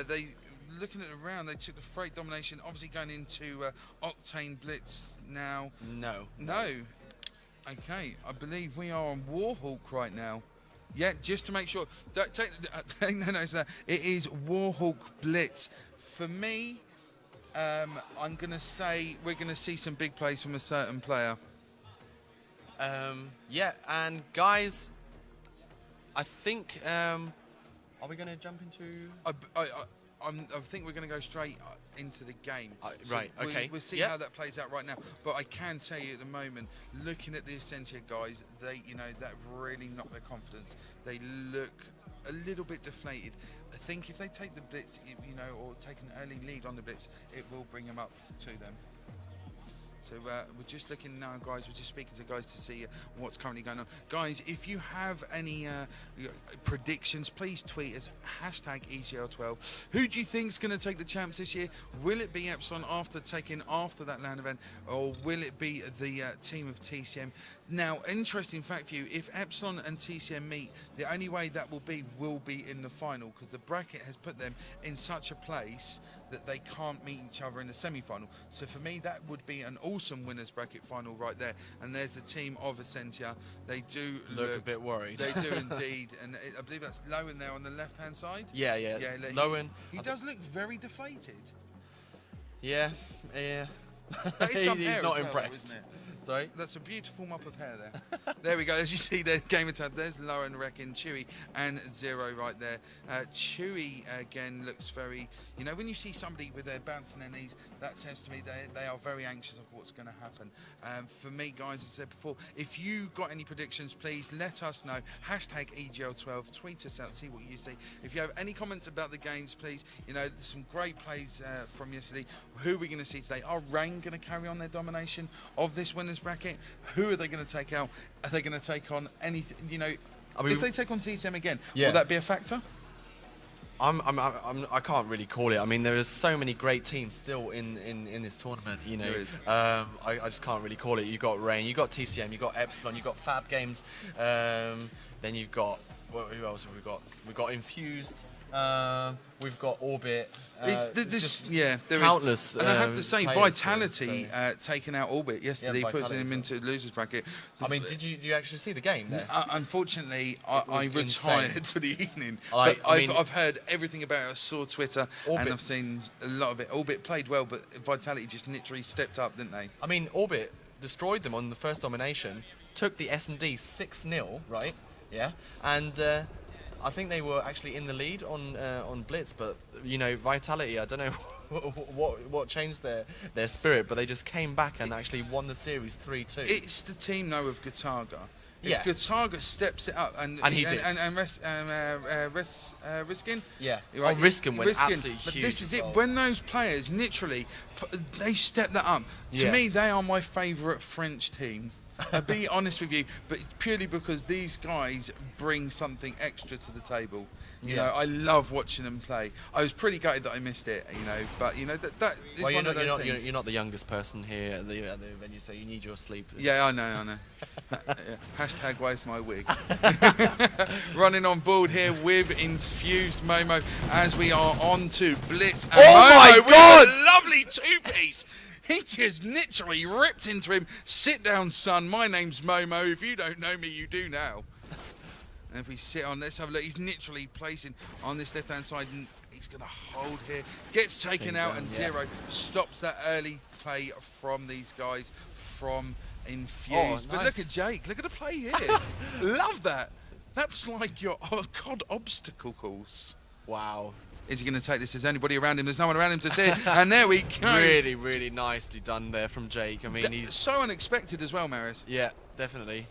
they looking at the round, they took the freight domination, obviously going into Octane Blitz now. No. Okay, I believe we are on Warhawk right now. Yeah, just to make sure. Don't take no notes of that. It is Warhawk Blitz. For me, I'm going to say we're going to see some big plays from a certain player. Yeah, and guys, I think, are we going to jump into... I think we're going to go straight into the game. Right, okay. We'll see how that plays out right now. But I can tell you at the moment, looking at the Ascentia guys, they, that really knocked their confidence. They look a little bit deflated. I think if they take the blitz, or take an early lead on the blitz, it will bring them up to them. So we're just looking now, guys. We're just speaking to guys to see what's currently going on. Guys, if you have any predictions, please tweet us, #EGL12. Who do you think is going to take the champs this year? Will it be Epsilon after that LAN event, or will it be the team of TCM? Now, interesting fact for you, if Epsilon and TCM meet, the only way that will be in the final, because the bracket has put them in such a place that they can't meet each other in the semi-final. So for me, that would be an awesome winners bracket final right there. And there's the team of Ascentia. They do look a bit worried. They do indeed. And I believe that's Lowen there on the left-hand side. Yeah. Lowen. He does look very deflated. Yeah. That is He's not impressed. Though, isn't it? Sorry? That's a beautiful mop of hair there. There we go. As you see there, game of tabs. There's Lauren, Reckon, Chewy, and Zero right there. Chewy, again, looks very... when you see somebody with their bouncing their knees, that says to me they are very anxious of what's going to happen. For me, guys, as I said before, if you got any predictions, please let us know. #EGL12. Tweet us out, see what you see. If you have any comments about the games, please, there's some great plays from yesterday. Who are we going to see today? Are Rain going to carry on their domination of this winners bracket? Who are they going to take out? Are they going to take on anything? If they take on TCM again, will that be a factor? I can't really call it. I mean, there are so many great teams still in this tournament. There is. I just can't really call it. You got Rain, you got TCM, you got Epsilon, you got Fab Games. Then you've got who else have we got? We've got Infused. We've got Orbit. There countless. Is. And I have to say, Vitality so. Taking out Orbit yesterday, putting him into losers bracket. I mean, did you actually see the game there? Unfortunately, I retired insane. for the evening. I've heard everything about it. I saw Twitter, Orbit. and I've seen a lot of it. Orbit played well, but Vitality just literally stepped up, didn't they? I mean, Orbit destroyed them on the first domination, took the S&D 6-0, right? Yeah, and I think they were actually in the lead on Blitz, but Vitality, I don't know what changed their spirit, but they just came back and actually won the series 3-2. It's the team though of Gataga. Yeah. If Gataga steps it up and he did. And Riskin. Yeah. Right. Riskin went absolutely but huge. this is it. Well. When those players literally they step that up. To me, they are my favourite French team. I'll be honest with you, but purely because these guys bring something extra to the table. I love watching them play. I was pretty gutted that I missed it, but that is one of those things. You're not the youngest person here at the venue, so you need your sleep. Yeah, I know. #where's my wig? Running on board here with Infused Momo as we are on to Blitz. And oh Momo my God! With a lovely two-piece. He just literally ripped into him. Sit down, son. My name's Momo. If you don't know me, you do now. And if we sit on, let's have a look. He's literally placing on this left-hand side, and he's going to hold here. Gets taken out, and Zero stops that early play from these guys from Infused. Oh, nice. But look at Jake. Look at the play here. Love that. That's like your COD obstacle course. Wow. Is he going to take this? There's anybody around him? There's no one around him to see it. And there we go. Really, really nicely done there from Jake. I mean, he's so unexpected as well, Maris. Yeah, definitely.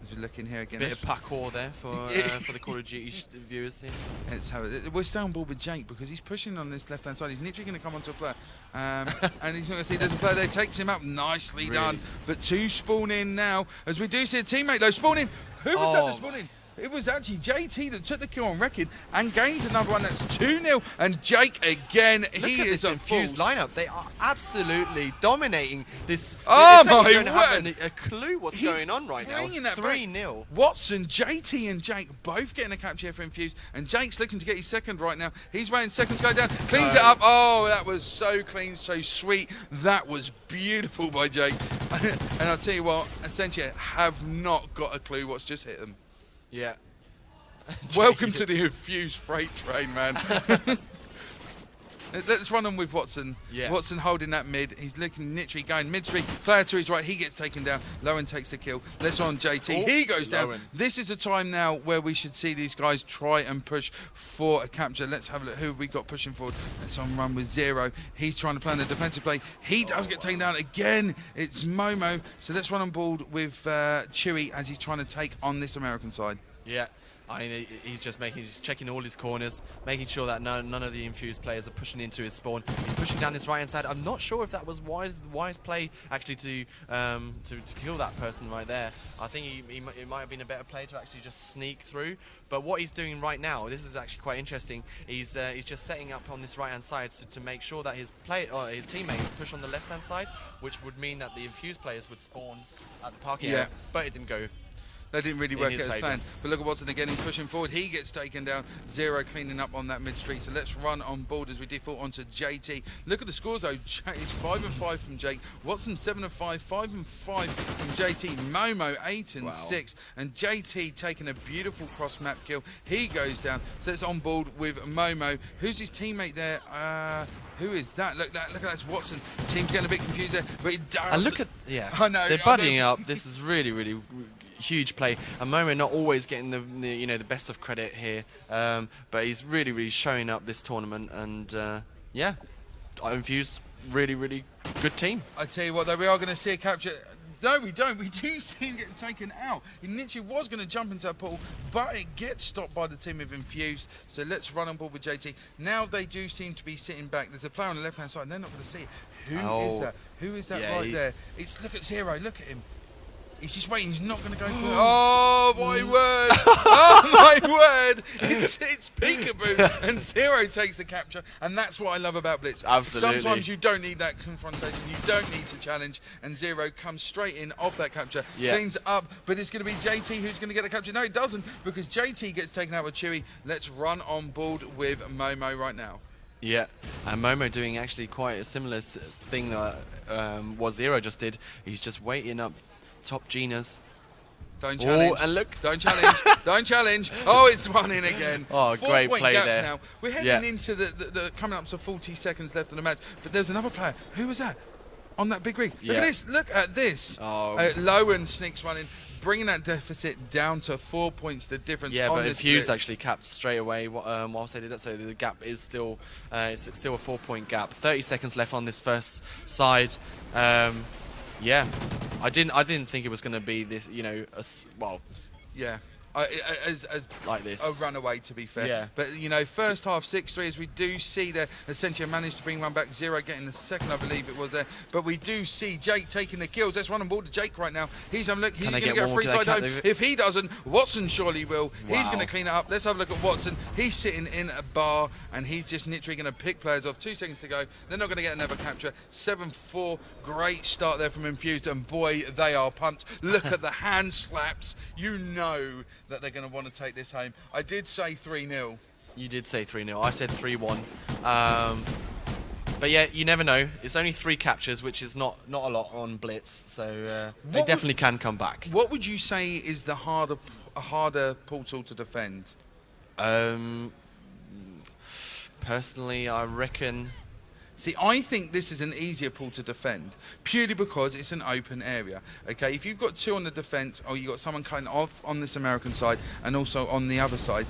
As we look in here again. Bit of parkour there for the Call of Duty viewers here. Let's have it. We're still on board with Jake because he's pushing on this left-hand side. He's literally going to come onto a player. And he's not going to see there's a player there. Takes him up. Nicely done. But two spawn in now. As we do see a teammate, though, spawn in. Who was that spawn in? It was actually JT that took the kill on Wrecking and gains another one. That's 2-0. And Jake again, Look he at is this a Infused force. lineup. They are absolutely dominating this. Oh They my don't have word. a clue what's He's going on right now. bringing that back. 3-0. Watson, JT and Jake both getting a capture here for Infused. And Jake's looking to get his second right now. He's waiting seconds go down. Cleans it up. Oh, that was so clean, so sweet. That was beautiful by Jake. And I'll tell you what, Ascentia have not got a clue what's just hit them. Yeah. Welcome to the Infused freight train, man. Let's run on with Watson. Yeah. Watson holding that mid. He's looking literally going mid-street. Player to his right. He gets taken down. Lowen takes the kill. Let's on JT. Oh, he goes down. Lowen. This is a time now where we should see these guys try and push for a capture. Let's have a look who we got pushing forward. Let's on run with Zero. He's trying to plan a defensive play. He does get taken down again. It's Momo. So let's run on board with Chewy as he's trying to take on this American side. Yeah. I mean, he's checking all his corners, making sure that none of the Infused players are pushing into his spawn. He's pushing down this right-hand side. I'm not sure if that was wise play actually to kill that person right there. I think it might have been a better play to actually just sneak through. But what he's doing right now, this is actually quite interesting. He's just setting up on this right-hand side to make sure that his teammates push on the left-hand side, which would mean that the Infused players would spawn at the parking area. But it didn't go. That didn't really work his out as favour. planned. But look at Watson again, he's pushing forward. He gets taken down. Zero cleaning up on that mid-street. So let's run on board as we default onto JT. Look at the scores though. It's 5-5 from Jake. Watson 7-5, 5-5 from JT. Momo 8-6. And JT taking a beautiful cross-map kill. He goes down. So it's on board with Momo. Who's his teammate there? Who is that? Look at that's Watson. The team's getting a bit confused there, but it does. And look at I know. they're buddying up. This is really huge play. And Momo not always getting the best of credit here, but he's really showing up this tournament. And yeah, Infused really good team. I tell you what, though, we are going to see a capture. No, we don't. We do see him getting taken out. He literally was going to jump into a pool, but it gets stopped by the team of Infused. So let's run on board with JT. Now they do seem to be sitting back. There's a player on the left-hand side, and they're not going to see it. Who is that? Who is that right there? Look at Zero. Look at him. He's just waiting. He's not going to go through. Oh, my word. Oh, my word. It's peekaboo. And Zero takes the capture. And that's what I love about Blitz. Absolutely. Sometimes you don't need that confrontation. You don't need to challenge. And Zero comes straight in off that capture. Cleans up. But it's going to be JT who's going to get the capture. No, it doesn't. Because JT gets taken out with Chewy. Let's run on board with Momo right now. Yeah, and Momo doing actually quite a similar thing what Zero just did. He's just waiting up top Genas. Don't challenge. Oh, and look. Don't challenge. Don't challenge. Oh, it's one in again. Oh, great play gap there. Now. We're heading into the coming up to 40 seconds left in the match. But there's another player. Who was that? On that big rig. Look at this. Look at this. Oh. Lowen sneaks one in, bringing that deficit down to 4 points. The difference. Yeah, on but this Infused blitz. actually capped straight away whilst they did that, so the gap is still it's still a 4-point gap. 30 seconds left on this first side. Yeah, I didn't think it was going to be this. Well. Yeah. As like this. A runaway, to be fair. Yeah. But, first half 6-3, as we do see there, Ascentia managed to bring one back. Zero getting the second, I believe it was there. But we do see Jake taking the kills. Let's run on board to Jake right now. He's having a look. He's going to get a free side home. If he doesn't, Watson surely will. Wow. He's going to clean it up. Let's have a look at Watson. He's sitting in a bar, and he's just literally going to pick players off. 2 seconds to go. They're not going to get another capture. 7-4. Great start there from Infused, and boy, they are pumped. Look at the hand slaps. You know that they're going to want to take this home. I did say 3-0. You did say 3-0. I said 3-1. But yeah, you never know. It's only 3 captures, which is not a lot on Blitz, so they definitely can come back. What would you say is the harder portal to defend? Personally, I reckon. See, I think this is an easier pool to defend, purely because it's an open area. Okay, if you've got 2 on the defence, or you've got someone cutting off on this American side and also on the other side,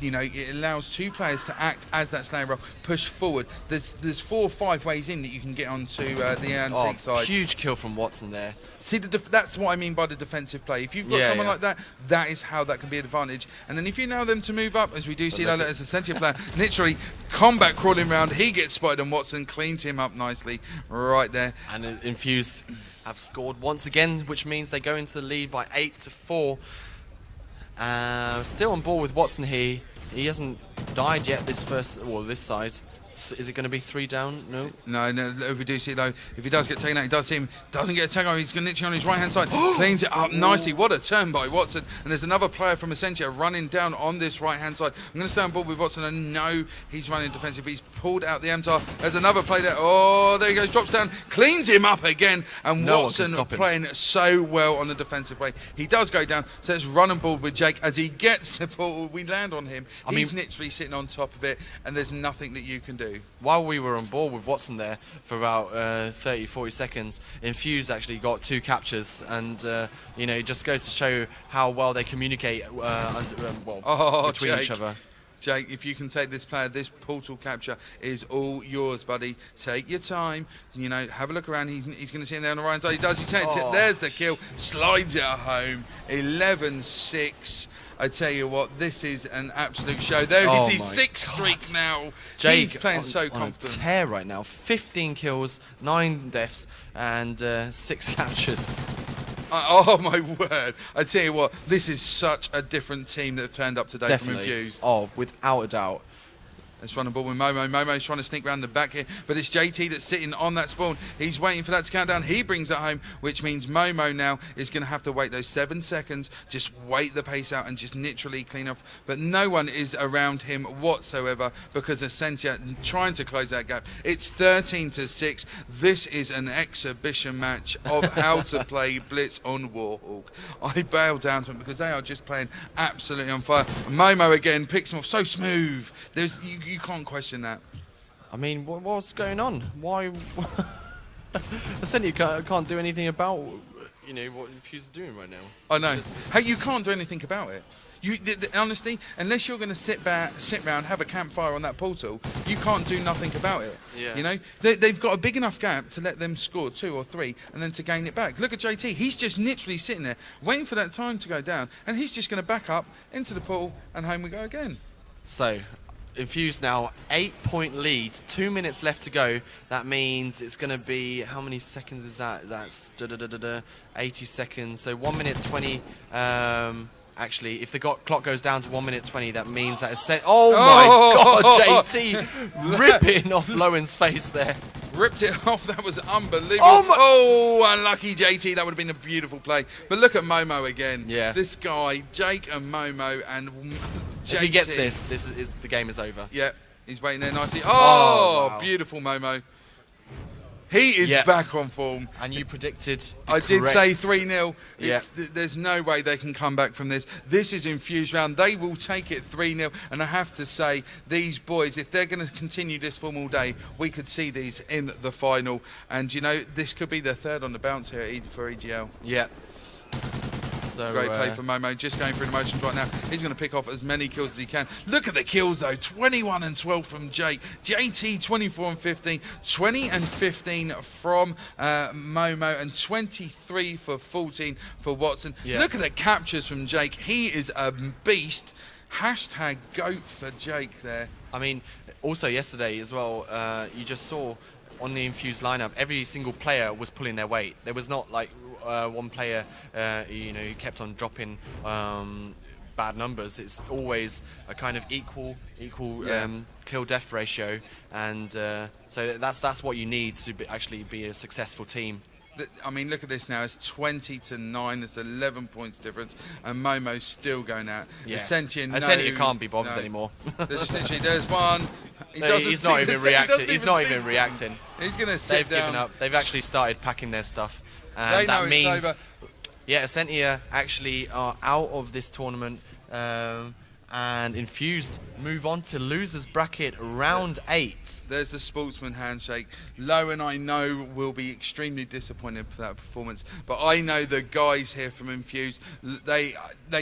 it allows 2 players to act as that Slayer role, push forward. There's 4 or 5 ways in that you can get onto the antique side. Huge kill from Watson there. See, that's what I mean by the defensive play. If you've got someone like that, that is how that can be an advantage. And then if you allow them to move up, as we do see Lola as a Ascentia player, literally combat crawling around, he gets spotted and Watson cleans him up nicely right there. And Infused have scored once again, which means they go into the lead by 8-4. Still on board with Watson here. He hasn't died yet this side. Is it going to be 3 down? No. No, we do see it though. If he does get taken out, he does see him. Doesn't get a tag on. He's going to literally on his right hand side. Cleans it up nicely. What a turn by Watson. And there's another player from Ascentia running down on this right hand side. I'm going to stay on board with Watson and know he's running defensive. But he's pulled out the MTAR. There's another play there. Oh, there he goes. Drops down. Cleans him up again. And Watson playing so well on the defensive play. He does go down. So let's run on board with Jake as he gets the ball. We land on him. He's literally sitting on top of it. And there's nothing that you can do. While we were on board with Watson there for about 30-40 seconds, Infused actually got 2 captures, and you know, it just goes to show how well they communicate between each other. Jake, if you can take this player, this portal capture is all yours, buddy. Take your time, you know, have a look around. He's going to see him there on the right side. He does, he takes it. There's the kill, slides it home, 11-6. I tell you what, this is an absolute show. There is his 6th streak now. Jake, he's playing so confident. On a tear right now. 15 kills, 9 deaths, and 6 captures. Oh my word! I tell you what, this is such a different team that have turned up today from Infused. Oh, without a doubt. Let's run the ball with Momo. Momo's trying to sneak around the back here, but it's JT that's sitting on that spawn. He's waiting for that to count down. He brings it home, which means Momo now is going to have to wait those 7 seconds, just wait the pace out and just literally clean off. But no one is around him whatsoever because Ascentia trying to close that gap. It's 13-6. This is an exhibition match of how to play Blitz on Warhawk. I bail down to them because they are just playing absolutely on fire. Momo again picks him off so smooth. You can't question that. I mean, what's going on? Why? Ascentia can't do anything about, you know, what Infused are doing right now. I know. Hey, you can't do anything about it. Honestly, unless you're going to sit round, have a campfire on that portal, you can't do nothing about it. Yeah. You know, they've got a big enough gap to let them score 2 or 3 and then to gain it back. Look at JT. He's just literally sitting there waiting for that time to go down, and he's just going to back up into the portal, and home we go again. So, Infused now 8-point lead, 2 minutes left to go. That means it's going to be, how many seconds is that? That's 80 seconds. So 1 minute 20. Actually, if the clock goes down to 1 minute 20, that means that it's set. Oh my God, JT ripping off Lowen's face there. Ripped it off. That was unbelievable. Oh, unlucky JT. That would have been a beautiful play. But look at Momo again. Yeah. This guy, Jake and Momo, and JT. If he gets this is the game is over. Yeah, he's waiting there nicely. Oh, wow. Beautiful Momo. He is back on form. And you predicted I did say 3-0. There's no way they can come back from this. This is Infused round. They will take it 3-0. And I have to say, these boys, if they're going to continue this form all day, we could see these in the final. And, you know, this could be their 3rd on the bounce here for EGL. Yeah. So, great play from Momo, just going through the motions right now. He's going to pick off as many kills as he can. Look at the kills though, 21 and 12 from Jake. JT 24 and 15, 20 and 15 from Momo, and 23 for 14 for Watson. Yeah. Look at the captures from Jake. He is a beast. Hashtag GOAT for Jake there. I mean, also yesterday as well, you just saw on the Infused lineup, every single player was pulling their weight. There was not like one player, you know, who kept on dropping bad numbers. It's always a kind of equal kill-death ratio, and so that's what you need to actually be a successful team. I mean, look at this now. It's 20-9. It's 11 points difference, and Momo's still going out. Yeah. Ascentia can't be bothered anymore. There's literally there's one. He's not even reacting. He's not even reacting. He's going to sit down. They've given up. They've actually started packing their stuff. They know that means, it's over. Yeah, Ascentia actually are out of this tournament, and Infused move on to losers bracket round 8. There's the sportsman handshake. Lowen, I know, will be extremely disappointed for that performance, but I know the guys here from Infused, they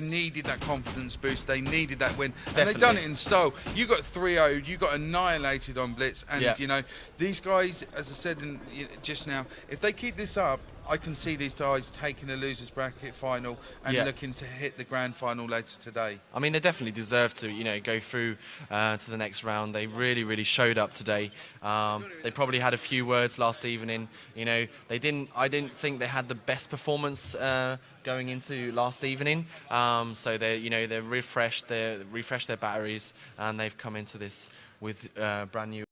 needed that confidence boost. They needed that win, and they've done it in style. You got 3-0'd, you got annihilated on Blitz, and you know, these guys, as I said just now, if they keep this up, I can see these guys taking a losers bracket final and looking to hit the grand final later today. I mean, they definitely deserve to, go through to the next round. They really, really showed up today. They probably had a few words last evening. They didn't. I didn't think they had the best performance going into last evening. So they're refreshed. They refreshed their batteries, and they've come into this with brand new.